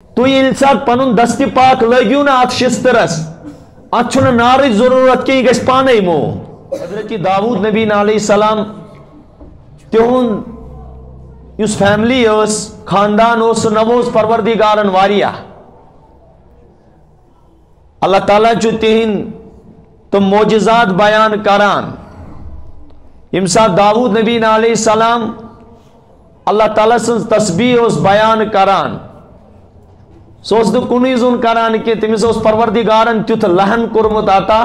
تُہۍ ییٚلہِ ساتہٕ پنُن دستہِ پاک لٲگِو نا اتھ شِستٕرس اتھ چھُنہٕ نارٕچ ضروٗرت کینٛہہ یہِ گژھِ پانے موم حضرت داؤد نبی علیہ السلام تِہُنٛد یُس فیملی ٲس خاندان اوس سُہ نووز پروردگارن واریاہ اللہ تعالیٰ چھُ تِہنٛدۍ تِم معجزات بیان کران ییٚمہِ ساتہٕ داؤد نبی علیہ السلام اللہ تعالیٰ سٕنٛز تسبیح اوس بیان کران سُہ اوس نہٕ کُنُے زوٚن کران کینٛہہ تٔمِس اوس پروردگارن تیُتھ لہن کوٚرمُت عطا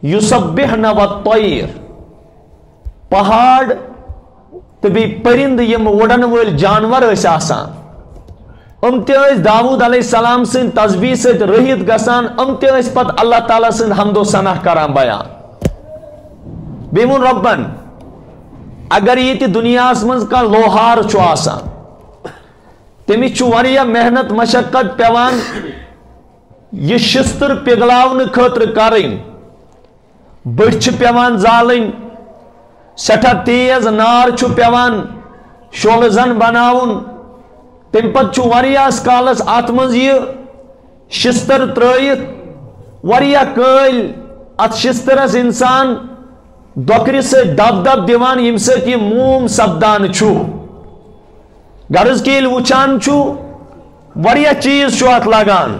یُسبحن والطیر پہاڑ تہٕ بیٚیہِ پٔرِنٛدٕ یِم وُڑن وٲلۍ جانور ٲسۍ آسان تہِ ٲسۍ داؤد علیہ السلام سٕنٛدِ تسبیح سۭتۍ رٔہِتھ گژھان تہِ ٲسۍ پتہٕ اللہ تعالیٰ سٕنٛدۍ حمد و ثنا کران بیان بیٚیہِ ووٚن رۄبن اگر ییٚتہِ دُنیاہس منٛز کانٛہہ لوہار چھُ آسان تٔمِس چھُ واریاہ محنت مشقت پیوان یہِ شِستٕر پِگلاونہٕ خٲطرٕ کرٕنۍ بٔٹھۍ چھِ پیوان زالٕنۍ سٮ۪ٹھاہ تیز نار چھُ پیوان شولہٕ زن بناوُن تمہِ پتہٕ چھُ واریاہس کالس اتھ منٛز یہِ شِستٕر ترٲیِتھ واریاہ کٲلۍ اتھ شِستٕرس انسان دۄکرِ سۭتۍ دب دب دِوان ییٚمہِ سۭتۍ یہِ موم سپدان چھُ غرض کہِ ییٚلہِ وٕچھان چھُ واریاہ چیٖز چھُ اتھ لگان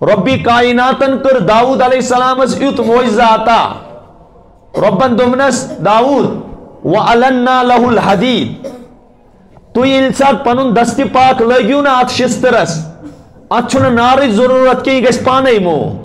رۄبِ کایناتن کٔر داؤد علیہ السلامس یُتھ معجزہ عطا رۄبن دوٚپنس داؤد وَأَلَنَّا لَهُ الْحَدِيدِ تُہۍ ییٚلہِ ساتہٕ پنُن دستہِ پاک لٲگِو نا اتھ شِستٕرس اتھ چھُنہٕ نارٕچ ضروٗرت کینٛہہ یہِ گژھِ پانے موم